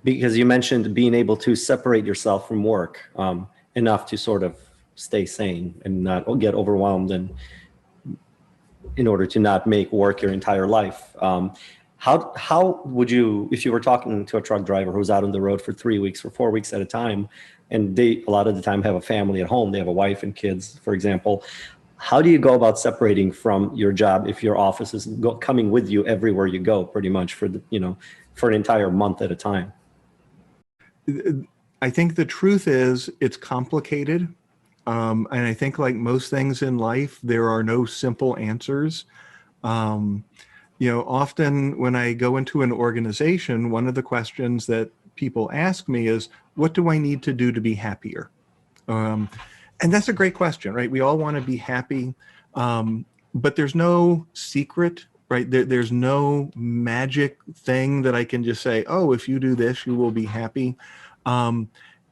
because you mentioned being able to separate yourself from work enough to sort of stay sane and not get overwhelmed, and in order to not make work your entire life. How would you, if you were talking to a truck driver who's out on the road for 3 weeks or 4 weeks at a time, and they a lot of the time have a family at home, they have a wife and kids, for example, how do you go about separating from your job if your office is coming with you everywhere you go, pretty much for the, for an entire month at a time? I think the truth is it's complicated. And I think, like most things in life, there are no simple answers. Often when I go into an organization, one of the questions that people ask me is, what do I need to do to be happier? And that's a great question, right? We all want to be happy, but there's no secret, right? There's no magic thing that I can just say, oh, if you do this, you will be happy.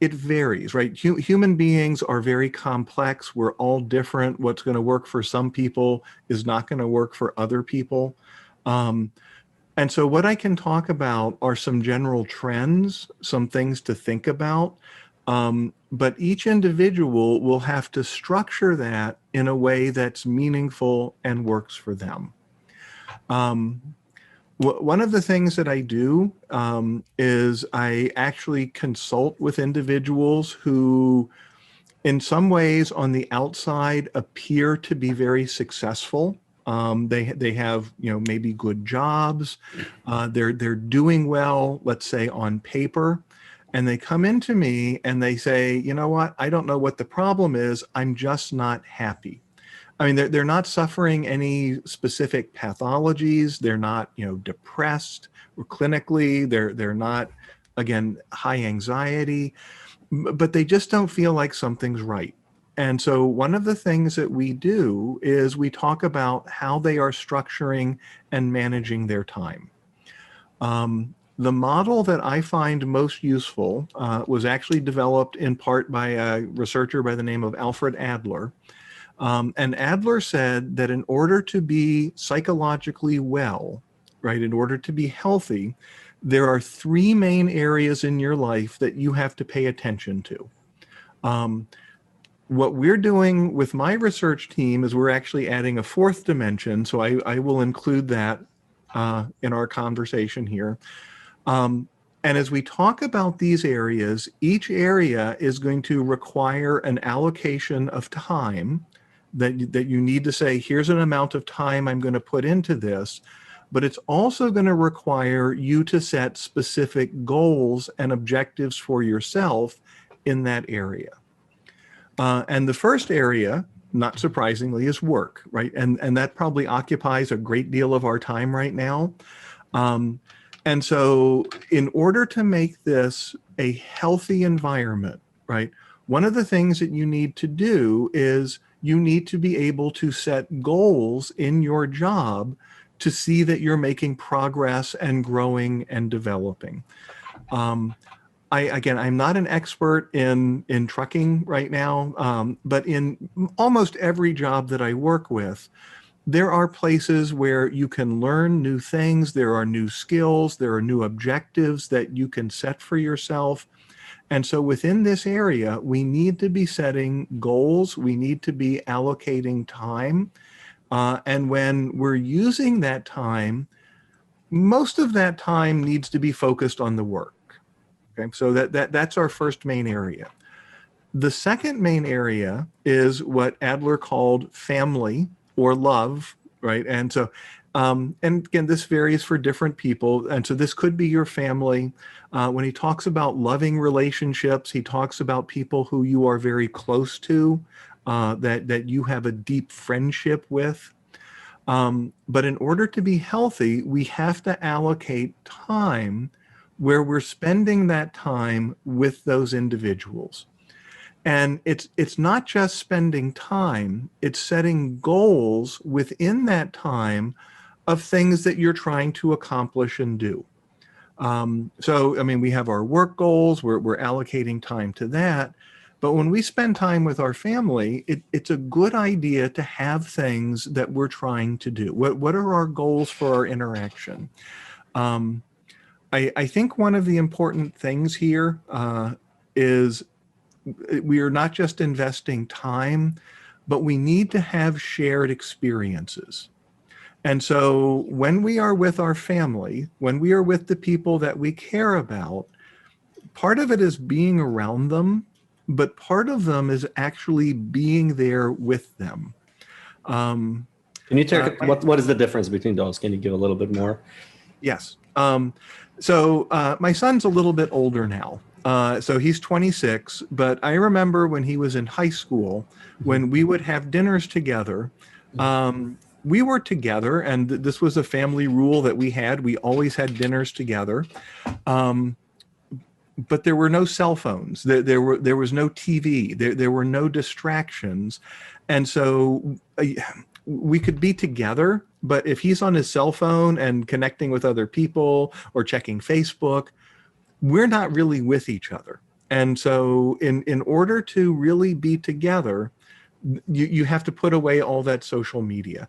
It varies, right? Human beings are very complex. We're all different. What's going to work for some people is not going to work for other people. And so what I can talk about are some general trends, some things to think about. But each individual will have to structure that in a way that's meaningful and works for them. One of the things that I do is I actually consult with individuals who, in some ways on the outside, appear to be very successful. They have, maybe good jobs. They're doing well, let's say on paper. And they come into me and they say, you know what, I don't know what the problem is. I'm just not happy. I mean, they're not suffering any specific pathologies. They're not, depressed or clinically. They're not, again, high anxiety, but they just don't feel like something's right. And so one of the things that we do is we talk about how they are structuring and managing their time. The model that I find most useful was actually developed in part by a researcher by the name of Alfred Adler. And Adler said that in order to be psychologically well, right, in order to be healthy, there are three main areas in your life that you have to pay attention to. What we're doing with my research team is we're actually adding a fourth dimension, so I will include that in our conversation here. And as we talk about these areas, each area is going to require an allocation of time that you need to say, here's an amount of time I'm going to put into this, but it's also going to require you to set specific goals and objectives for yourself in that area. And the first area, not surprisingly, is work, right? And that probably occupies a great deal of our time right now. And so in order to make this a healthy environment, right, one of the things that you need to do is you need to be able to set goals in your job to see that you're making progress and growing and developing. Again, I'm not an expert in trucking right now, but in almost every job that I work with, there are places where you can learn new things, there are new skills, there are new objectives that you can set for yourself. And so within this area, we need to be setting goals, we need to be allocating time. And when we're using that time, most of that time needs to be focused on the work. Okay, so that's our first main area. The second main area is what Adler called family or love, right? And so, and again, this varies for different people. And so this could be your family. When he talks about loving relationships, he talks about people who you are very close to, that you have a deep friendship with. But in order to be healthy, we have to allocate time where we're spending that time with those individuals. And it's not just spending time, it's setting goals within that time of things that you're trying to accomplish and do. So, I mean, we have our work goals, we're allocating time to that. But when we spend time with our family, it's a good idea to have things that we're trying to do. What are our goals for our interaction? I think one of the important things here is we are not just investing time, but we need to have shared experiences. And so when we are with our family, when we are with the people that we care about, part of it is being around them, but part of them is actually being there with them. Um, Can you uh, take what is the difference between those? Can you give a little bit more? yes. So my son's a little bit older now. So he's 26, but I remember when he was in high school, when we would have dinners together. We were together, and this was a family rule that we had. We always had dinners together. But there were no cell phones. There was no TV. There were no distractions, and so we could be together. But if he's on his cell phone and connecting with other people or checking Facebook, we're not really with each other. And so, in order to really be together, you have to put away all that social media.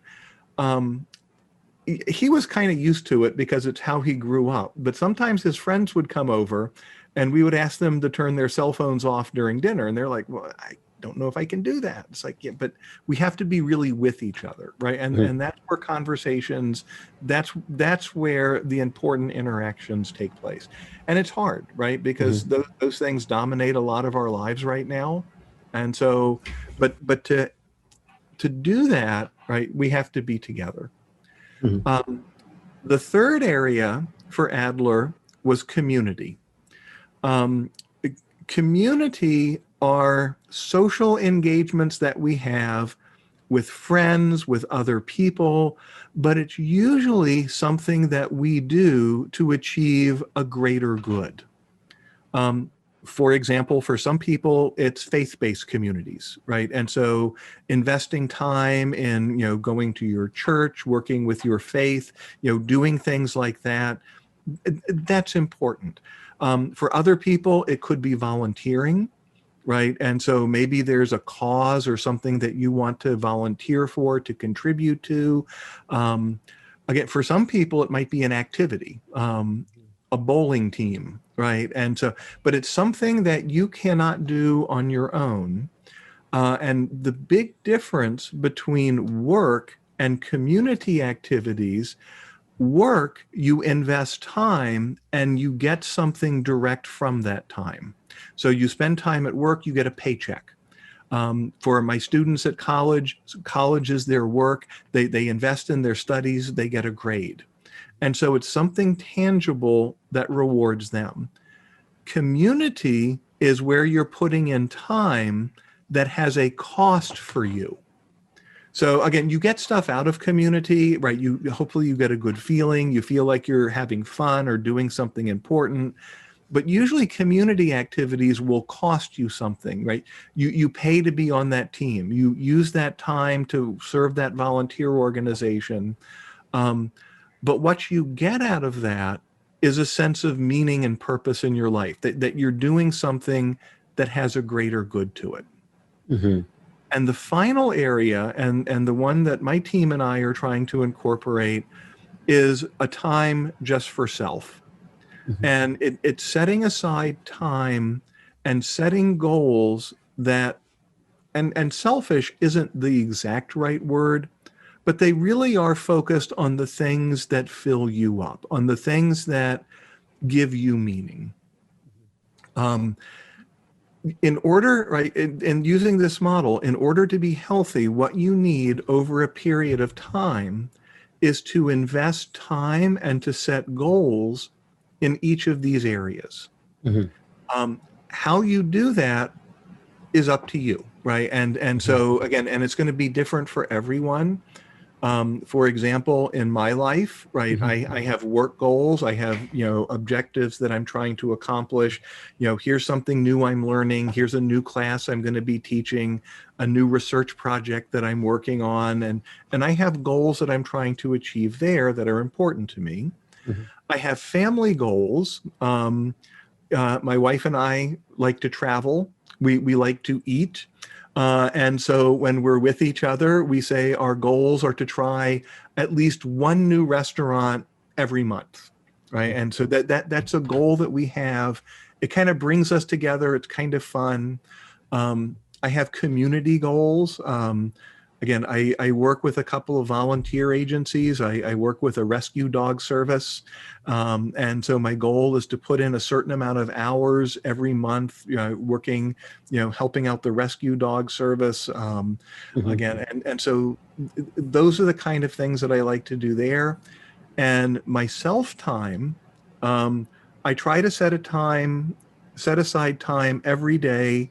He was kind of used to it because it's how he grew up. But sometimes his friends would come over and we would ask them to turn their cell phones off during dinner. And they're like, well, I don't know if I can do that. It's like, yeah, but we have to be really with each other, right? And that's where conversations, that's where the important interactions take place. And it's hard, right? Because those things dominate a lot of our lives right now. And so, but to do that, right, we have to be together. The third area for Adler was community. Community are social engagements that we have with friends, with other people, but it's usually something that we do to achieve a greater good. For example, for some people, it's faith-based communities, right? And so investing time in, going to your church, working with your faith, doing things like that, that's important. For other people, it could be volunteering, right? And so maybe there's a cause or something that you want to volunteer for, to contribute to. Again, for some people, it might be an activity, a bowling team, right? And so, but it's something that you cannot do on your own. And the big difference between work and community activities, work, you invest time and you get something direct from that time. So you spend time at work, you get a paycheck. For my students at college is their work. They invest in their studies, they get a grade. And so it's something tangible that rewards them. Community is where you're putting in time that has a cost for you. So again, you get stuff out of community, right? Hopefully you get a good feeling. You feel like you're having fun or doing something important. But usually community activities will cost you something, right? You pay to be on that team. You use that time to serve that volunteer organization. But what you get out of that is a sense of meaning and purpose in your life, that you're doing something that has a greater good to it. And the final area, and the one that my team and I are trying to incorporate, is a time just for self. And it's setting aside time and setting goals that, and selfish isn't the exact right word, but they really are focused on the things that fill you up, on the things that give you meaning. In order, right, and using this model, in order to be healthy, what you need over a period of time is to invest time and to set goals in each of these areas. How you do that is up to you, right? And so again, and it's going to be different for everyone. For example, in my life, right, I have work goals. I have, objectives that I'm trying to accomplish. Here's something new I'm learning. Here's a new class I'm going to be teaching, a new research project that I'm working on. And I have goals that I'm trying to achieve there that are important to me. I have family goals. My wife and I like to travel. We like to eat. And so when we're with each other, we say our goals are to try at least one new restaurant every month. right? And so that's a goal that we have. It kind of brings us together. It's kind of fun. I have community goals. Again, I work with a couple of volunteer agencies. I work with a rescue dog service. And so my goal is to put in a certain amount of hours every month, working, helping out the rescue dog service. Again, and so those are the kind of things that I like to do there. And my self time, I try to set aside time every day.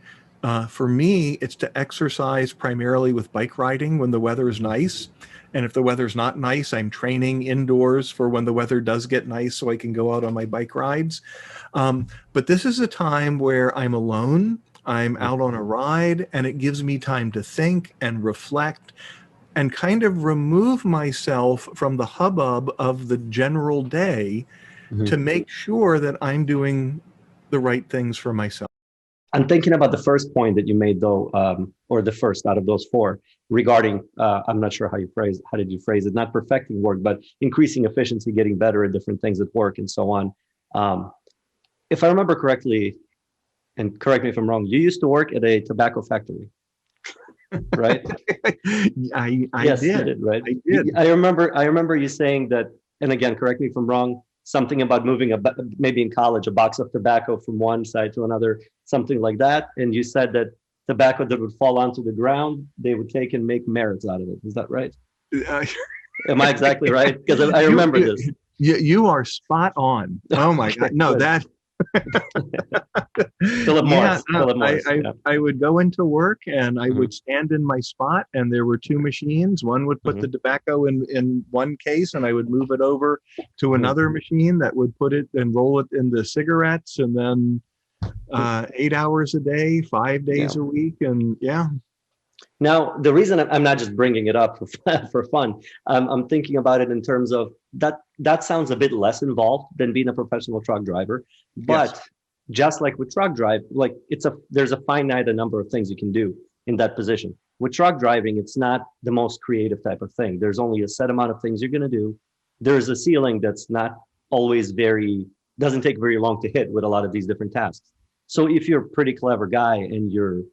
For me, it's to exercise primarily with bike riding when the weather is nice. And if the weather's not nice, I'm training indoors for when the weather does get nice so I can go out on my bike rides. But this is a time where I'm alone, I'm out on a ride, and it gives me time to think and reflect and kind of remove myself from the hubbub of the general day to make sure that I'm doing the right things for myself. I'm thinking about the first point that you made, though, or the first out of those four, regarding, I'm not sure how did you phrase it, not perfecting work, but increasing efficiency, getting better at different things at work and so on. If I remember correctly, and correct me if I'm wrong, you used to work at a tobacco factory, right? I Yes, did. you did, right? I did. I remember you saying that, and again, correct me if I'm wrong, something about moving maybe in college, a box of tobacco from one side to another, something like that. And you said that tobacco that would fall onto the ground, they would take and make merits out of it. Is that right? Am I exactly right? Because I remember this. You are spot on. Oh my God. No, that. Philip Morris. Philip Morris. I would go into work and I would stand in my spot, and there were two machines. One would put the tobacco in one case, and I would move it over to another machine that would put it and roll it into cigarettes, and then 8 hours a day, 5 days a week. And Now, the reason I'm not just bringing it up for fun, I'm thinking about it in terms of that sounds a bit less involved than being a professional truck driver. But just like with truck drive, like there's a finite number of things you can do in that position. With truck driving, it's not the most creative type of thing. There's only a set amount of things you're going to do. There's a ceiling that's not always doesn't take very long to hit with a lot of these different tasks. So if you're a pretty clever guy and you're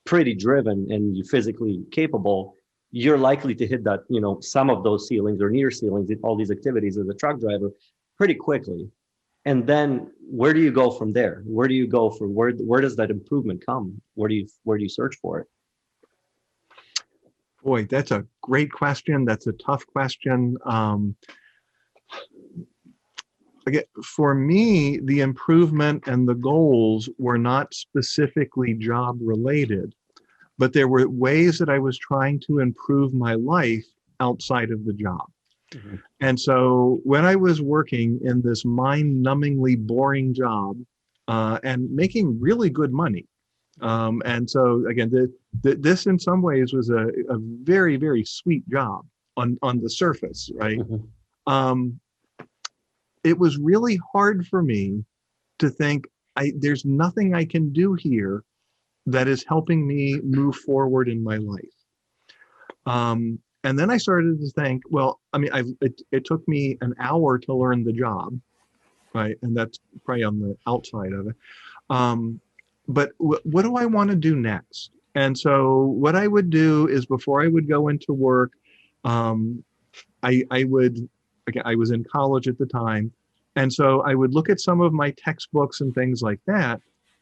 pretty driven and you're physically capable, you're likely to hit that, some of those ceilings or near ceilings, all these activities as a truck driver pretty quickly. And then where do you go from there? Where do you go for where does that improvement come? Where do you search for it? Boy, that's a great question. That's a tough question. Again, for me, the improvement and the goals were not specifically job related, but there were ways that I was trying to improve my life outside of the job. And so when I was working in this mind-numbingly boring job and making really good money, and so again, this in some ways was a very, very sweet job on the surface, right? It was really hard for me to think, there's nothing I can do here that is helping me move forward in my life. And then I started to think, well, I mean, it took me an hour to learn the job, right? And that's probably on the outside of it. But what do I want to do next? And so what I would do is before I would go into work, I was in college at the time. And so I would look at some of my textbooks and things like that.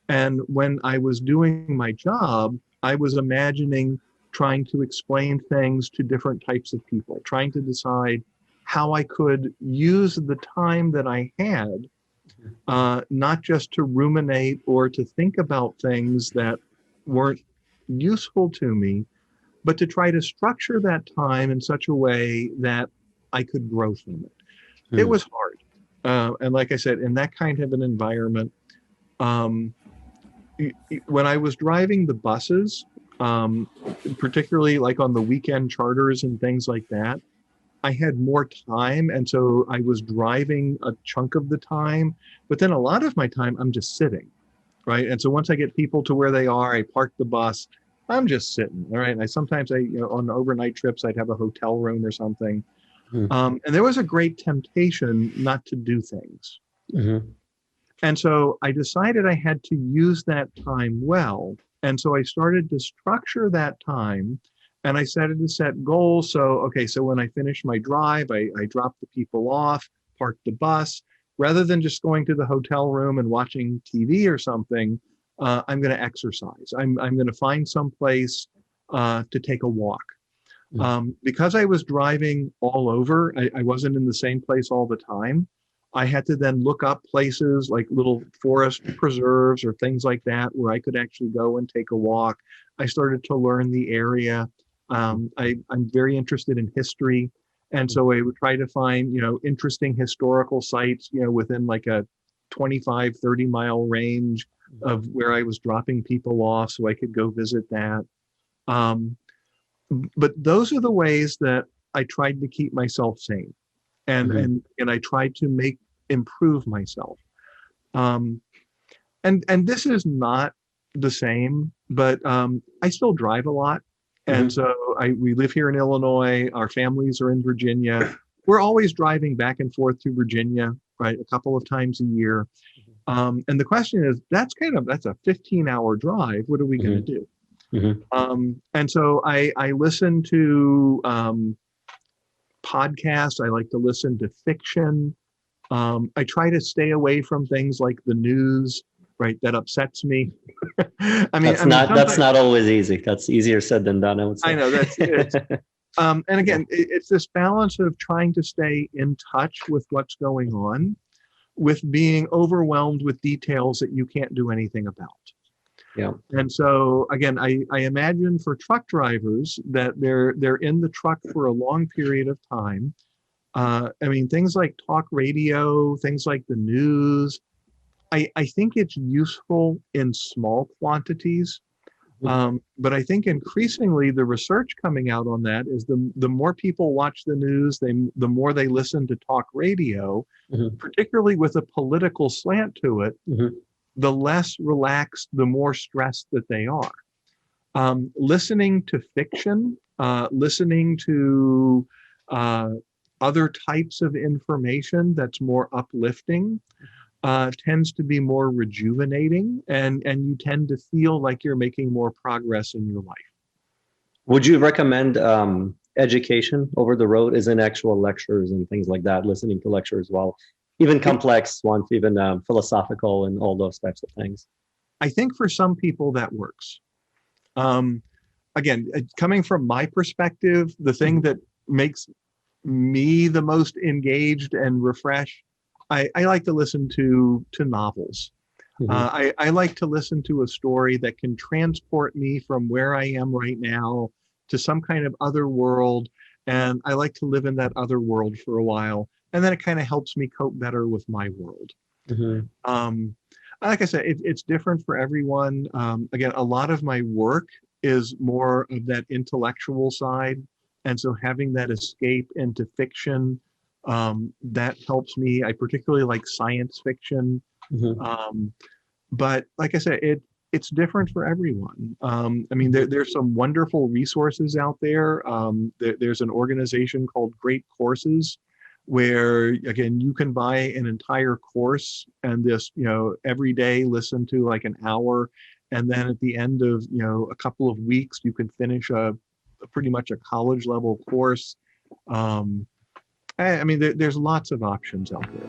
And when I was doing my job, I was imagining trying to explain things to different types of people, trying to decide how I could use the time that I had, not just to ruminate or to think about things that weren't useful to me, but to try to structure that time in such a way that I could grow from it. It was hard. And like I said, in that kind of an environment, when I was driving the buses, particularly like on the weekend charters and things like that, I had more time. And so I was driving a chunk of the time, but then a lot of my time I'm just sitting, right? And so once I get people to where they are, I park the bus, I'm just sitting, all right? And sometimes on overnight trips, I'd have a hotel room or something. And there was a great temptation not to do things. Mm-hmm. And so I decided I had to use that time well. And so I started to structure that time, and I started to set goals. So, okay, so when I finish my drive, I drop the people off, park the bus. Rather than just going to the hotel room and watching TV or something, I'm going to exercise. I'm going to find some place to take a walk. Because I was driving all over, I wasn't in the same place all the time. I had to then look up places like little forest preserves or things like that where I could actually go and take a walk. I started to learn the area. I'm very interested in history. And so I would try to find, interesting historical sites, within like a 25, 30-mile range of where I was dropping people off so I could go visit that. But those are the ways that I tried to keep myself sane. And I tried to improve myself. And this is not the same, but I still drive a lot. And so we live here in Illinois. Our families are in Virginia. We're always driving back and forth to Virginia, right? A couple of times a year. And the question is, that's a 15-hour drive. What are we going to do? And so I listen to podcasts. I like to listen to fiction. I try to stay away from things like the news, right? That upsets me. That's not always easy. That's easier said than done, I would say. I know that's it. And again, it's this balance of trying to stay in touch with what's going on, with being overwhelmed with details that you can't do anything about. Yeah. And so again, I imagine for truck drivers that they're in the truck for a long period of time. Things like talk radio, things like the news, I think it's useful in small quantities. But I think increasingly the research coming out on that is the more people watch the news, the more they listen to talk radio, particularly with a political slant to it, the less relaxed, the more stressed that they are. Listening to fiction, listening to other types of information that's more uplifting tends to be more rejuvenating, and you tend to feel like you're making more progress in your life. Would you recommend education over the road, as in actual lectures and things like that, listening to lectures while even complex ones, even philosophical and all those types of things? I think for some people that works. Again, coming from my perspective, the thing that makes me the most engaged and refreshed, I like to listen to novels. I like to listen to a story that can transport me from where I am right now to some kind of other world. And I like to live in that other world for a while. And then it kind of helps me cope better with my world. Like I said, it's different for everyone. Again, a lot of my work is more of that intellectual side. And so having that escape into fiction, that helps me. I particularly like science fiction. But like I said, it's different for everyone. There's some wonderful resources out there. There's an organization called Great Courses, where again, you can buy an entire course and this, every day listen to like an hour. And then at the end of, a couple of weeks, you can finish pretty much a college level course. There's lots of options out there.